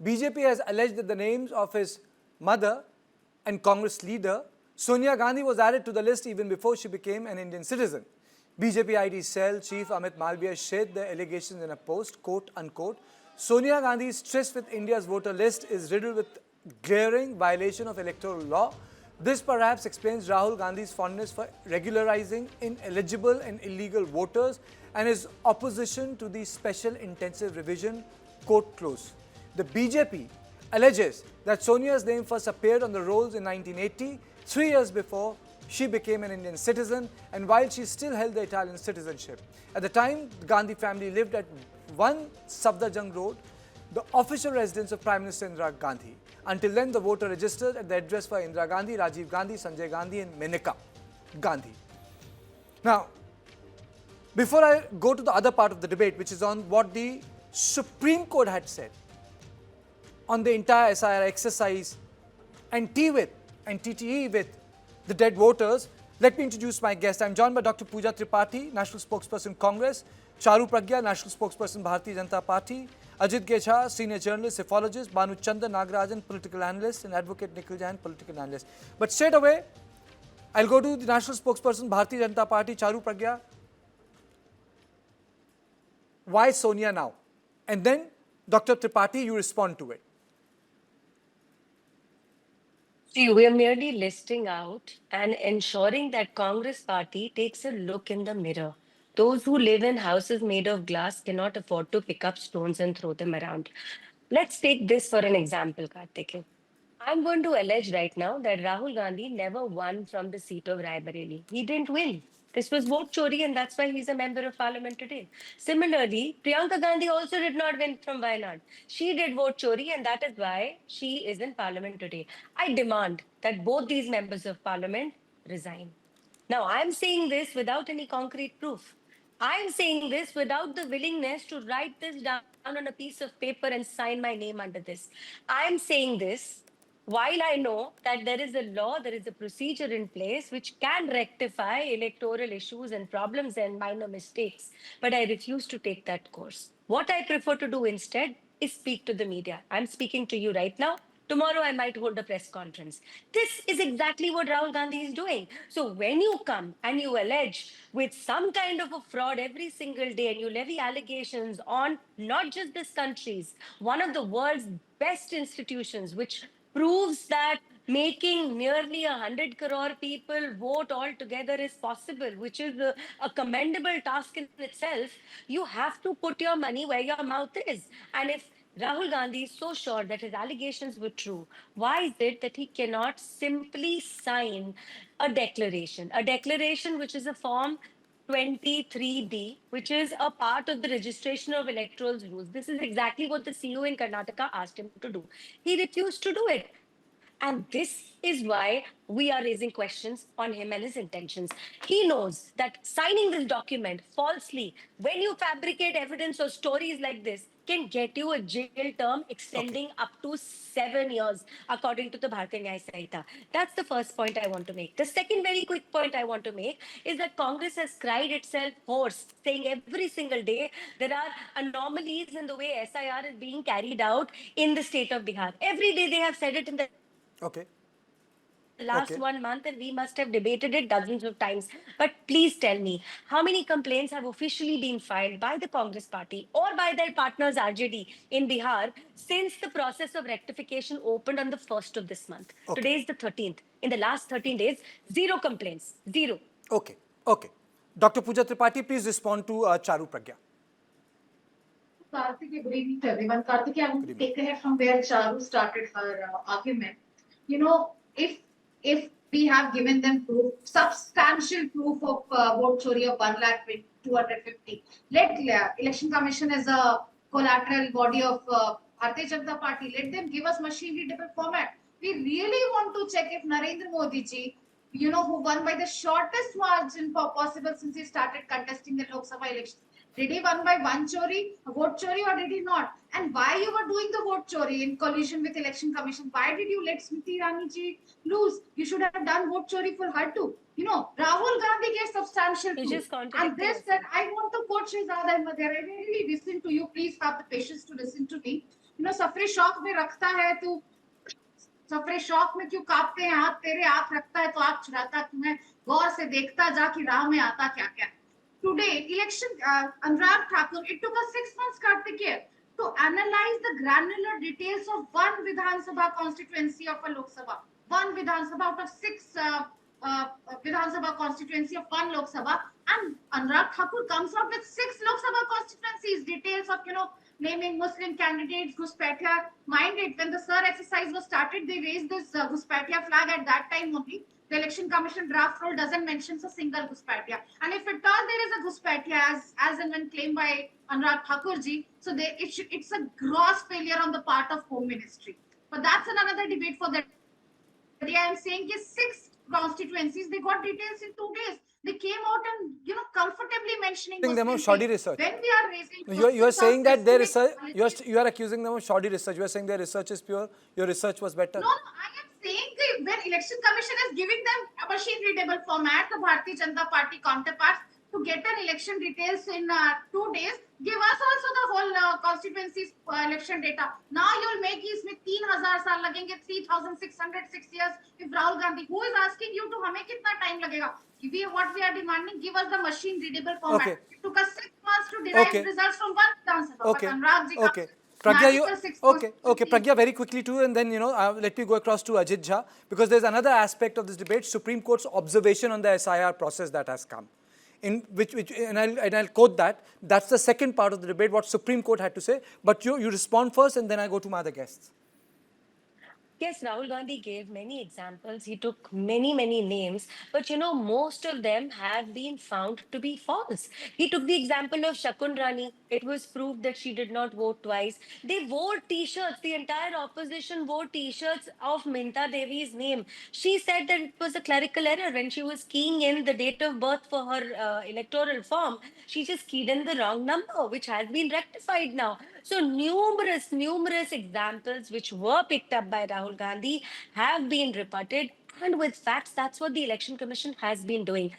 BJP has alleged that the names of his mother and Congress leader Sonia Gandhi was added to the list even before she became an Indian citizen. BJP ID cell chief Amit Malviya shared the allegations in a post, quote unquote. Sonia Gandhi's tryst with India's voter list is riddled with glaring violation of electoral law. This perhaps explains Rahul Gandhi's fondness for regularizing ineligible and illegal voters and his opposition to the special intensive revision, quote close. The BJP alleges that Sonia's name first appeared on the rolls in 1980, 3 years before she became an Indian citizen and while she still held the Italian citizenship. At the time, the Gandhi family lived at 1 Safdarjung Road, the official residence of Prime Minister Indira Gandhi. Until then, the voter registered at the address for Indira Gandhi, Rajiv Gandhi, Sanjay Gandhi and Menaka Gandhi. Now, before I go to the other part of the debate, which is on what the Supreme Court had said on the entire SIR exercise and TWIT and TTE with the dead voters, let me introduce my guest. I'm joined by Dr. Pooja Tripathi, National Spokesperson Congress, Charu Pragya, National Spokesperson Bharatiya Janata Party, Ajit Gecha, Senior Journalist, Psephologist, Banu Chanda Nagarajan, Political Analyst, and Advocate Nikhil Jain, Political Analyst. But straight away, I'll go to the National Spokesperson Bharatiya Janata Party, Charu Pragya. Why Sonia now? And then, Dr. Tripathi, you respond to it. See, we are merely listing out and ensuring that Congress party takes a look in the mirror. Those who live in houses made of glass cannot afford to pick up stones and throw them around. Let's take this for an example, Karthik. I'm going to allege right now that Rahul Gandhi never won from the seat of Raebareli. He didn't win. This was vote chori, and that's why he's a member of parliament today. Similarly, Priyanka Gandhi also did not win from Wayanad. She did vote chori, and that is why she is in parliament today. I demand that both these members of parliament resign. Now, I'm saying this without any concrete proof. I'm saying this without the willingness to write this down on a piece of paper and sign my name under this. I'm saying this while I know that there is a law, there is a procedure in place which can rectify electoral issues and problems and minor mistakes, but I refuse to take that course. What I prefer to do instead is speak to the media. I'm speaking to you right now. Tomorrow, I might hold a press conference. This is exactly what Rahul Gandhi is doing. So, when you come and you allege with some kind of a fraud every single day and you levy allegations on not just this country's, one of the world's best institutions, which proves that making nearly 100 crore people vote all together is possible, which is a commendable task in itself, you have to put your money where your mouth is. And if Rahul Gandhi is so sure that his allegations were true, why is it that he cannot simply sign a declaration which is a form 23D, which is a part of the registration of electoral rules? This is exactly what the CU in Karnataka asked him to do. He refused to do it. And this is why we are raising questions on him and his intentions. He knows that signing this document falsely, when you fabricate evidence or stories like this, can get you a jail term extending up to 7 years, according to the Bharatiya Nyaya Samhita. That's the first point I want to make. The second very quick point I want to make is that Congress has cried itself hoarse, saying every single day there are anomalies in the way SIR is being carried out in the state of Bihar. Every day they have said it in the Okay. last 1 month, and we must have debated it dozens of times. But please tell me, how many complaints have officially been filed by the Congress party or by their partners RJD in Bihar since the process of rectification opened on the 1st of this month? Today is the 13th. In the last 13 days, zero complaints. Zero. Okay. Okay. Dr. Pooja Tripathi, please respond to Charu Pragya. Karthik, good evening to everyone. Karthik, I want to take ahead from where Charu started her argument. You know, if we have given them proof, substantial proof of vote chori of 1,250,000, let Election Commission as a collateral body of Bharatiya Janata Party, let them give us machine readable format. We really want to check if Narendra Modi ji, you know, who won by the shortest margin possible since he started contesting the Lok Sabha elections, did he won by one chori, vote chori, or did he not? And why you were doing the vote chori in collusion with Election Commission? Why did you let Smriti Irani ji lose? You should have done vote chori for her too. You know, Rahul Gandhi gave substantial proof. And this that I want to quote Shehzad Ahmed there. I really listen to you. Please have the patience to listen to me. सफरे शौक में रखता है तू, सफरे शौक में क्यों कांपते हैं हाथ तेरे, आंख रखता है तो आंख चुराता क्यों है, गौर से देखता जा कि राह में आता क्या क्या। Today election, Anurag Thakur, it took us 6 months, Kartikeya, to analyze the granular details of one Vidhan Sabha constituency of a Lok Sabha, one Vidhan Sabha out of six Vidhan Sabha constituency of one Lok Sabha, and Anurag Thakur comes out with 6 Lok Sabha constituencies, details of naming Muslim candidates, Ghuspatia. Mind it, when the Sir exercise was started, they raised this Ghuspatia flag at that time only. The Election Commission draft roll doesn't mention a single Ghuspatia. And if at all there is a Ghuspatia, as and when claimed by Anurag Thakurji, so it's a gross failure on the part of Home Ministry. But that's another debate for that. I am saying is 6 constituencies, they got details in 2 days. They came out and comfortably mentioning Them of Muslim shoddy faith. research. When we are raising You are questions saying on that their specific research, you are accusing them of shoddy research. You are saying their research is pure, your research was better. No, I am saying that when Election Commission is giving them a machine readable format, the Bharatiya Janata Party counterparts, to get an election details in 2 days, give us also the whole constituencies election data. Now you will make इसमें 3,000 साल लगेंगे, 3,606 years. If Rahul Gandhi, who is asking you to हमें कितना time लगेगा? What we are demanding, give us the machine readable format. Okay. It took us 6 months to derive Okay. results from one Vidhan Sabha. Okay. But Anurag ji Okay. Pragya, you, magical 6 months. okay, Pragya, very quickly too, and then let me go across to Ajit Jha, because there's another aspect of this debate: Supreme Court's observation on the SIR process that has come, in which and I'll quote that. That's the second part of the debate, what Supreme Court had to say. But you respond first, and then I go to my other guests. Yes, Rahul Gandhi gave many examples. He took many, many names, but most of them have been found to be false. He took the example of Shakun Rani. It was proved that she did not vote twice. They wore T-shirts. The entire opposition wore T-shirts of Minta Devi's name. She said that it was a clerical error when she was keying in the date of birth for her electoral form. She just keyed in the wrong number, which has been rectified now. So numerous examples which were picked up by Rahul Gandhi have been rebutted. And with facts, that's what the Election Commission has been doing.